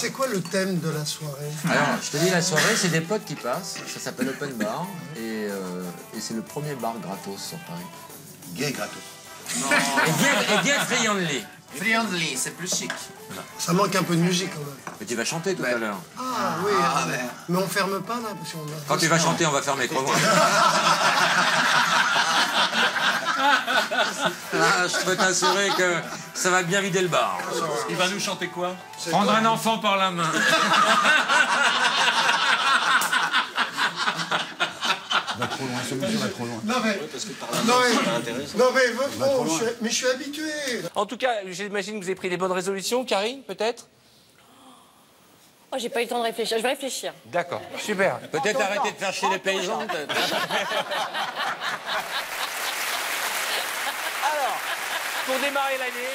c'est quoi le thème de la soirée? Alors, je te dis, la soirée, c'est des potes qui passent. Ça s'appelle Open Bar. Et c'est le premier bar gratos sur Paris. Gay gratos. Non. Et gay friendly. Friendly, c'est plus chic. Ça manque un peu de musique quand même. Mais tu vas chanter tout à l'heure. Ah oui, mais on ferme pas là parce qu'on va... Quand tu vas chanter, on va fermer. Ah, je peux t'assurer que ça va bien vider le bar. Il va nous chanter quoi? Prendre un enfant par la main. Va trop loin, ce monsieur va trop loin. Non mais... mais je suis habitué. En tout cas, j'imagine que vous avez pris les bonnes résolutions, Karine, peut-être? Oh, j'ai pas eu le temps de réfléchir. Je vais réfléchir. D'accord, super. Peut-être arrêter de faire chier les paysans. Alors, pour démarrer l'année,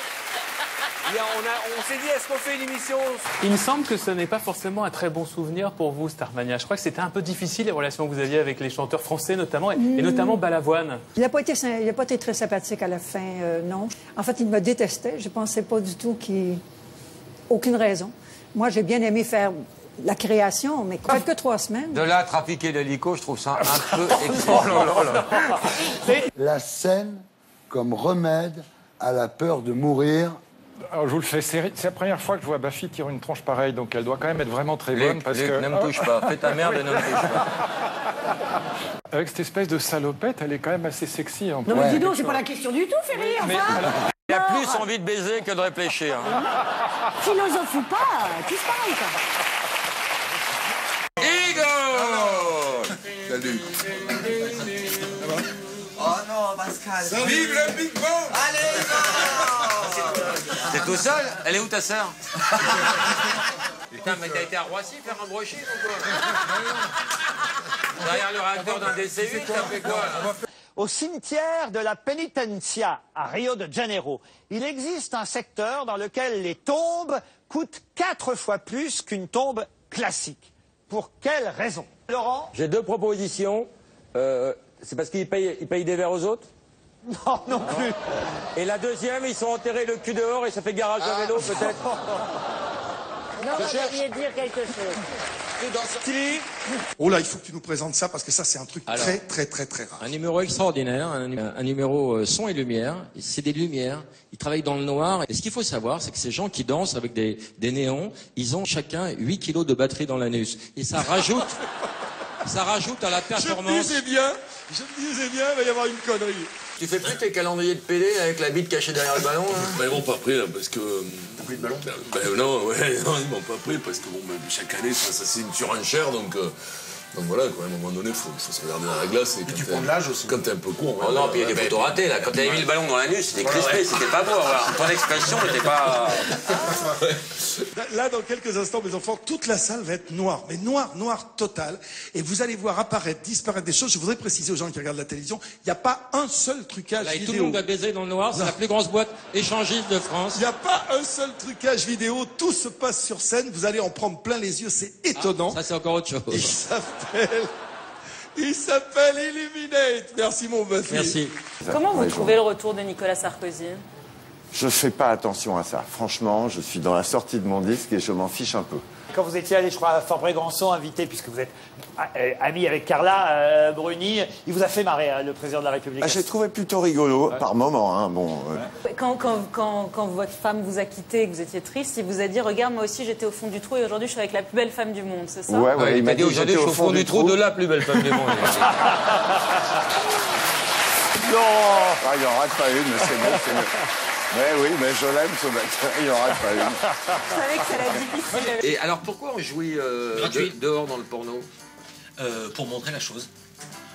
on s'est dit, est-ce qu'on fait une émission? Il me semble que ce n'est pas forcément un très bon souvenir pour vous, Starmania. Je crois que c'était un peu difficile, les relations que vous aviez avec les chanteurs français notamment, et notamment Balavoine. Il n'a pas été très sympathique à la fin, non. En fait, il me détestait. Je ne pensais pas du tout qu'il... Aucune raison. Moi, j'ai bien aimé faire la création, mais que 3 semaines. De là à trafiquer l'hélico, je trouve ça un peu excessif. La scène comme remède à la peur de mourir. Alors, je vous le fais, c'est la première fois que je vois Baffy tirer une tronche pareille, donc elle doit quand même être vraiment très bonne. Parce que... ne me touche pas, fais ta merde et ne me touche pas. Avec cette espèce de salopette, elle est quand même assez sexy. Non mais dis donc, c'est pas la question du tout, Ferry, enfin. Il a plus envie de baiser que de réfléchir. Philosophie pas, tous pareil, quoi. Igor! Salut. Oh non, Pascal. Vive le Big Bang! Allez, Igor! T'es tout seul? Elle est où ta sœur? Putain, mais t'as été à Roissy faire un brochet ou quoi? Derrière le réacteur d'un DC-8, t'as fait quoi là? Au cimetière de la Penitencia, à Rio de Janeiro, il existe un secteur dans lequel les tombes coûtent 4 fois plus qu'une tombe classique. Pour quelle raison? Laurent? J'ai 2 propositions. C'est parce qu'ils payent des verres aux autres? Non, non plus. Et la deuxième, ils sont enterrés le cul dehors et ça fait garage à vélo peut-être? Non, vous devriez dire quelque chose. Oh là, il faut que tu nous présentes ça parce que ça, c'est un truc très rare. Un numéro extraordinaire, un numéro son et lumière. C'est des lumières. Ils travaillent dans le noir. Et ce qu'il faut savoir, c'est que ces gens qui dansent avec des néons, ils ont chacun 8 kilos de batterie dans l'anus. Et ça rajoute à la performance. Je me disais bien, il va y avoir une connerie. Tu fais plus tes calendriers de PD avec la bite cachée derrière le ballon hein? Bah, ils m'ont pas pris là parce que. T'as pris le ballon? Non, ouais, non, ils m'ont pas pris parce que bon, chaque année ça c'est une surenchère donc voilà, quoi, à un moment donné, faut se regarder dans la glace. Et tu prends de l'âge aussi. Quand t'es un peu con. Oh non, puis il y a des photos ratées là. Quand t'avais mis le ballon dans l'anus, c'était crispé, c'était pas beau. Alors, ton expression n'était pas. Là, dans quelques instants, mes enfants, toute la salle va être noire. Mais noire totale. Et vous allez voir apparaître, disparaître des choses. Je voudrais préciser aux gens qui regardent la télévision, il n'y a pas un seul trucage Là, et vidéo. tout le monde va baiser dans le noir. C'est la plus grosse boîte échangiste de France. Il n'y a pas un seul trucage vidéo. Tout se passe sur scène. Vous allez en prendre plein les yeux. C'est étonnant. Ça, c'est encore autre chose. Il s'appelle Illuminate. Merci, mon Buffy. Merci. Comment vous trouvez le retour de Nicolas Sarkozy? Je fais pas attention à ça. Franchement, je suis dans la sortie de mon disque et je m'en fiche un peu. Quand vous étiez allé, je crois, à Fort-Brégançon, invité, puisque vous êtes ami avec Carla Bruni, il vous a fait marrer, le président de la République. J'ai trouvé plutôt rigolo, par moment. Hein, bon, Quand votre femme vous a quitté et que vous étiez triste, il vous a dit « Regarde, moi aussi, j'étais au fond du trou et aujourd'hui, je suis avec la plus belle femme du monde. » C'est ça? Ouais, il m'a dit aujourd'hui, je suis au fond du trou de la plus belle femme du monde. Non, il n'en rate pas une, mais c'est bon, c'est mieux. Mais oui, mais je l'aime, ce mec. Il n'en rate pas une. Je savais que ça allait être difficile. Et alors, pourquoi on jouit dehors dans le porno? Pour montrer la chose.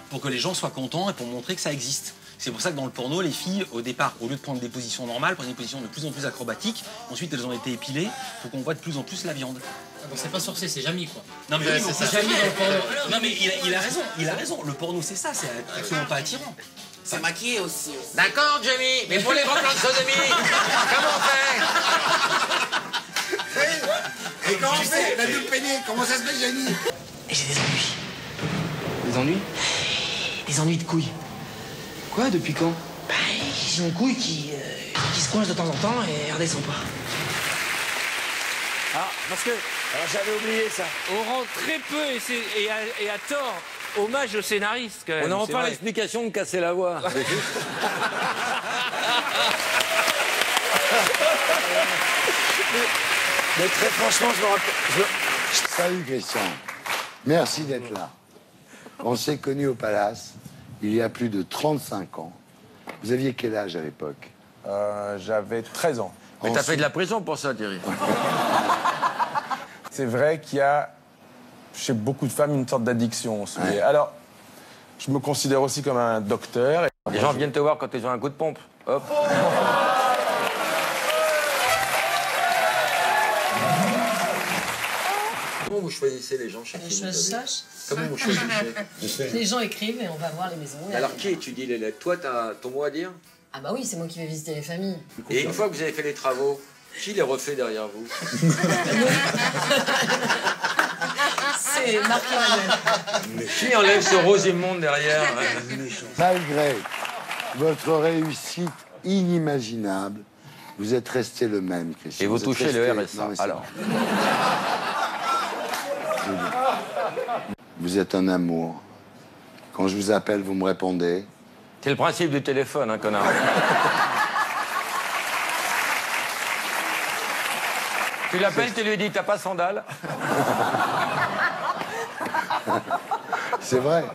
Pour que les gens soient contents et pour montrer que ça existe. C'est pour ça que dans le porno, les filles, au départ, au lieu de prendre des positions normales, prennent des positions de plus en plus acrobatiques. Ensuite, elles ont été épilées pour qu'on voit de plus en plus la viande. Donc c'est pas sorcier, c'est Jamy, quoi. Non mais oui, c'est Jamy dans le porno. Non mais il a raison. Le porno, c'est ça, c'est absolument pas attirant. C'est maquillé aussi. D'accord, Jamie, mais pour les grands plans de sodomie, comment on fait? Et comment on fait? La double peinée, comment ça se fait, Jenny? J'ai des ennuis. Des ennuis? Des ennuis de couilles. Quoi, depuis quand? Bah, j'ai une couille qui se coince de temps en temps et elle redescend pas. Parce que j'avais oublié ça. On rend très peu et à tort hommage au scénariste quand même. On a enfin l'explication de casser la voix. Mais très franchement, je me rappelle. Salut Christian. Merci d'être là. On s'est connus au Palace il y a plus de 35 ans. Vous aviez quel âge à l'époque? J'avais 13 ans. Mais t'as fait de la prison pour ça, Thierry. C'est vrai qu'il y a, chez beaucoup de femmes, une sorte d'addiction au soulier. Alors, je me considère aussi comme un docteur. Les gens viennent te voir quand ils ont un coup de pompe. Hop. Comment vous choisissez les gens chez qui vous allez? Comment vous choisissez? Les gens écrivent et on va voir les maisons. Alors qui étudie les lettres? Toi, t'as ton mot à dire? Ah bah oui, c'est moi qui vais visiter les familles. Et une fois que vous avez fait les travaux, qui les refait derrière vous? C'est Marc-Emmanuel. Qui enlève ce rose immonde derrière? Malgré votre réussite inimaginable, vous êtes resté le même, Christian. Et vous touchez le resté... RSA, non, alors. Vous êtes un amour. Quand je vous appelle, vous me répondez. C'est le principe du téléphone, hein, connard. Tu l'appelles, tu lui dis, t'as pas sandales? C'est vrai.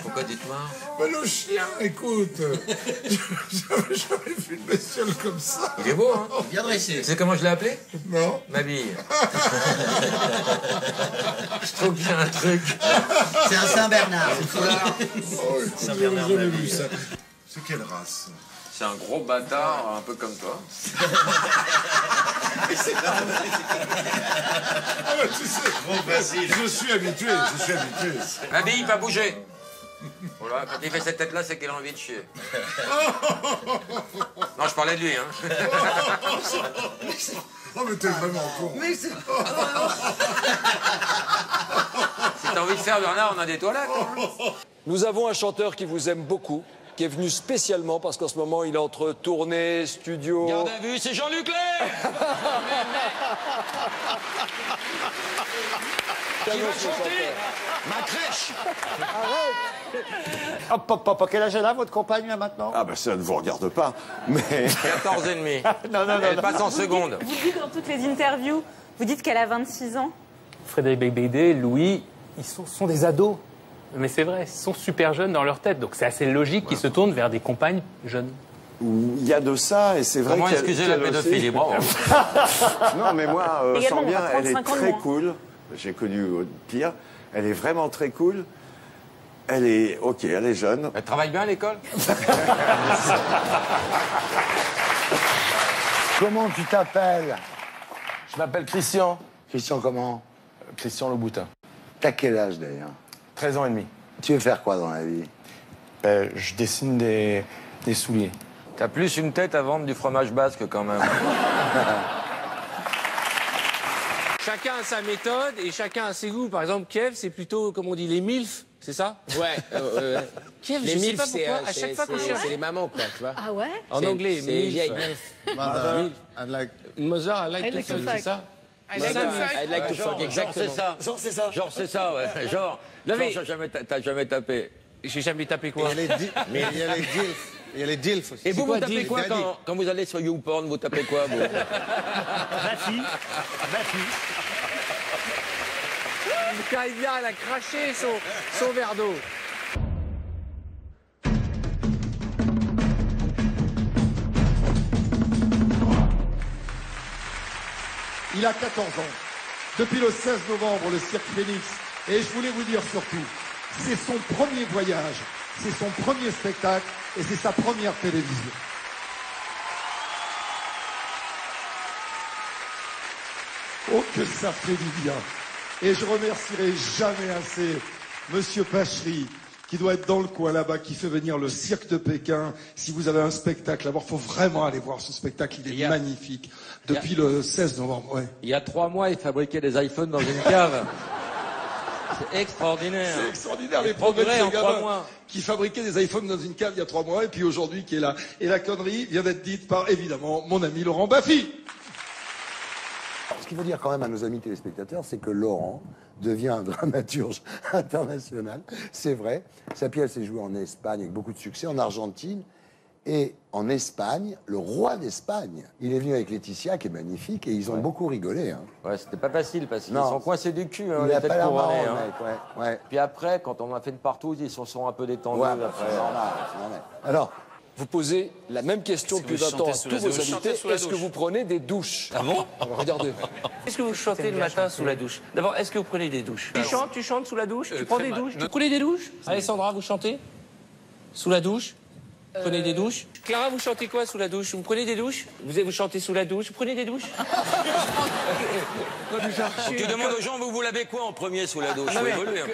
Pourquoi dites-moi? Bah, le chien, écoute, j'avais jamais vu une bestiole comme ça. Il est beau, hein? Bien dressé. Tu sais comment je l'ai appelé? Non. Ma bille. Je trouve qu'il y a un truc. C'est un Saint-Bernard. Oh, écoute, j'avais jamais vu ça. C'est quelle race? C'est un gros bâtard, un peu comme toi. Ah ouais, tu sais, je suis habitué, Ma bille, pas bouger. Voilà, quand il fait cette tête-là, c'est qu'il a envie de chier. Non, je parlais de lui, hein. Oh, mais t'es vraiment con. Mais c'est... Si t'as envie de faire, Bernard, on a des toilettes. Hein. Nous avons un chanteur qui vous aime beaucoup, qui est venu spécialement parce qu'en ce moment, il est entre tournée, studio... Garde à vue, c'est Jean-Luc Lay. Qui va chanter Ma crèche. Hop, hop, hop. Quel âge elle a, votre compagne, là, maintenant? Ah ben ça ne vous regarde pas, mais... 14 et demi. Non. Elle passe en seconde. Vous dites dans toutes les interviews, vous dites qu'elle a 26 ans. Frédéric Beigbeder, Louis, ils sont des ados. Mais c'est vrai, ils sont super jeunes dans leur tête. Donc c'est assez logique qu'ils se tournent vers des compagnes jeunes. Il y a de ça, et c'est vrai Comment excuser la pédophilie, bravo. Non, mais moi, Également, sens bien, on va elle est 35 ans de très moins. cool. J'ai connu pire. Elle est vraiment très cool. Elle est... Ok, elle est jeune. Elle travaille bien à l'école? Comment tu t'appelles? Je m'appelle Christian. Christian comment? Christian Louboutin. T'as quel âge d'ailleurs? 13 ans et demi. Tu veux faire quoi dans la vie? Je dessine des souliers. T'as plus une tête à vendre du fromage basque, quand même. Chacun a sa méthode et chacun a ses goûts. Par exemple, Kev, c'est plutôt, comme on dit, les MILF, c'est ça? Ouais. Kev, les je sais MILF, pas pourquoi, à chaque fois qu'on cherche... c'est les mamans, quoi, tu vois. Ah ouais? En anglais, c'est les vieilles MILF. MILF. Mother, I like to fuck, c'est ça? I'd like to fuck, exactement. Genre, c'est ça. Genre, c'est ça, ouais. Genre, t'as jamais tapé. J'ai jamais tapé quoi? Mais il y a les DILF. Il y a les DILF aussi. Et vous tapez quoi quand vous allez sur YouPorn, vous tapez quoi, vous? Bafi. Quand il vient, elle a craché son verre d'eau. Il a 14 ans. Depuis le 16 novembre, le Cirque Phoenix. Et je voulais vous dire surtout, c'est son premier voyage, c'est son premier spectacle et c'est sa première télévision. Oh, que ça fait du bien. Et je remercierai jamais assez Monsieur Pachery, qui doit être dans le coin là-bas, qui fait venir le Cirque de Pékin. Si vous avez un spectacle à voir, faut vraiment aller voir ce spectacle, il est magnifique. Depuis le 16 novembre, ouais. Il y a 3 mois, il fabriquait des iPhones dans une cave. C'est extraordinaire. C'est extraordinaire, les progrès progrès en de ce 3 gamin mois. qui fabriquait des iPhones dans une cave il y a 3 mois, et puis aujourd'hui qui est là. Et la connerie vient d'être dite par, évidemment, mon ami Laurent Baffy. qu'il faut dire quand même à nos amis téléspectateurs, c'est que Laurent devient un dramaturge international. C'est vrai. Sa pièce est jouée en Espagne avec beaucoup de succès, en Argentine. Et en Espagne, le roi d'Espagne, il est venu avec Laetitia, qui est magnifique, et ils ont beaucoup rigolé. Hein. Ouais, c'était pas facile parce qu'ils Non. sont coincés du cul. Hein, Il les a têtes pas l'air couronnées, marrant, hein. le mec, ouais. Puis après, quand on a fait une partouze, ils se sont un peu détendus. Ouais, après. c'est normal, c'est normal. Alors, Vous posez la même question Est-ce que depuis vous 20 ans chantez à sous tous la vos douche? invités. Chantez sous la Est-ce que douche. vous prenez des douches? Ah bon? Regardez. Est-ce que vous chantez le matin sous la douche? D'abord, est-ce que vous prenez des douches? Tu chantes sous la douche? Tu prends très des mal. douches? Vous prenez des douches? Alessandra, vous chantez? Sous la douche? Vous prenez des douches? Clara, vous chantez quoi sous la douche? Vous prenez des douches? Vous chantez sous la douche? Vous prenez des douches? Tu demandes aux gens, vous lavez quoi en premier sous la douche? Non, Faut mais- évoluer un peu.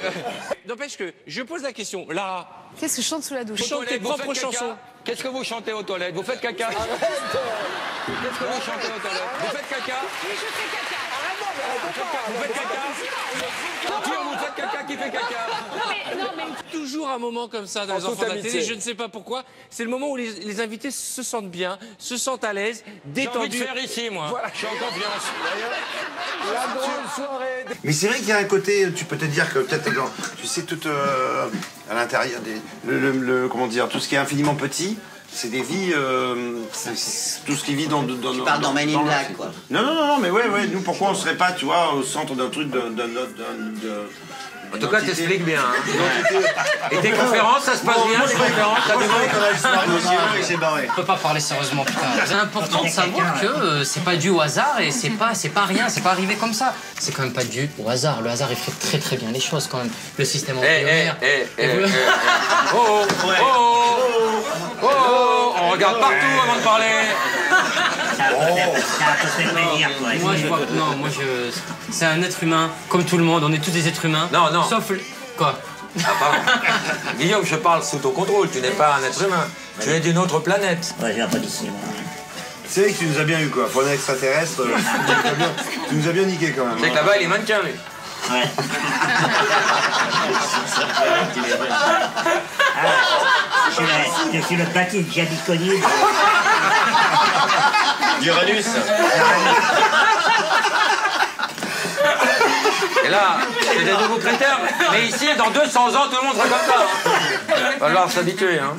N'empêche que je pose la question. Lara, Qu'est-ce que je chante sous la douche? chante tes Vous faites propres caca. chansons. Qu'est-ce que vous chantez aux toilettes? Vous faites caca? Qu'est-ce que vous chantez aux toilettes? Vous faites caca? Oui, je fais caca. Vous faites caca? Qui vous faites caca? Qui fait caca? Non, mais Toujours un moment comme ça dans En les enfants toute de la amitié. télé, je ne sais pas pourquoi. C'est le moment où les invités se sentent bien, se sentent à l'aise, J'ai envie de détendus. faire ici, moi. Voilà. Je suis en confiance. La grande soirée. Mais c'est vrai qu'il y a un côté, tu peux te dire que peut-être, tu sais, tout à l'intérieur, comment dire, tout ce qui est infiniment petit, c'est des vies, c'est tout ce qui vit dans Tu parles dans Men in Black, quoi. Non, mais ouais, nous, pourquoi on serait pas, tu vois, au centre d'un truc En tout cas, t'expliques bien. Hein. Et tes conférences, ça se passe bien, tes conférences? Il s'est barré. On peut pas parler sérieusement, putain. C'est important de savoir que c'est pas dû au hasard et c'est pas rien, c'est pas arrivé comme ça. C'est quand même pas dû au hasard. Le hasard, il fait très très bien les choses quand même. Le système embryonnaire. On regarde partout avant de parler. C'est un être humain, comme tout le monde, on est tous des êtres humains. Non. Sauf le... Quoi? Ah, pardon. Guillaume, je parle sous ton contrôle. Tu n'es pas un être humain. Tu es d'une autre planète. Ouais, je viens pas d'ici, moi. C'est vrai que tu nous as bien eu, quoi. Pour un extraterrestre, tu nous as bien niqué quand même. C'est que là-bas, il est mannequin, lui. Ouais. Je suis le Baptiste Jabiconi. D'Uranus. Et là, c'est des nouveaux critères. Mais ici, dans 200 ans, tout le monde sera comme ça. Hein. Va falloir s'habituer. Hein.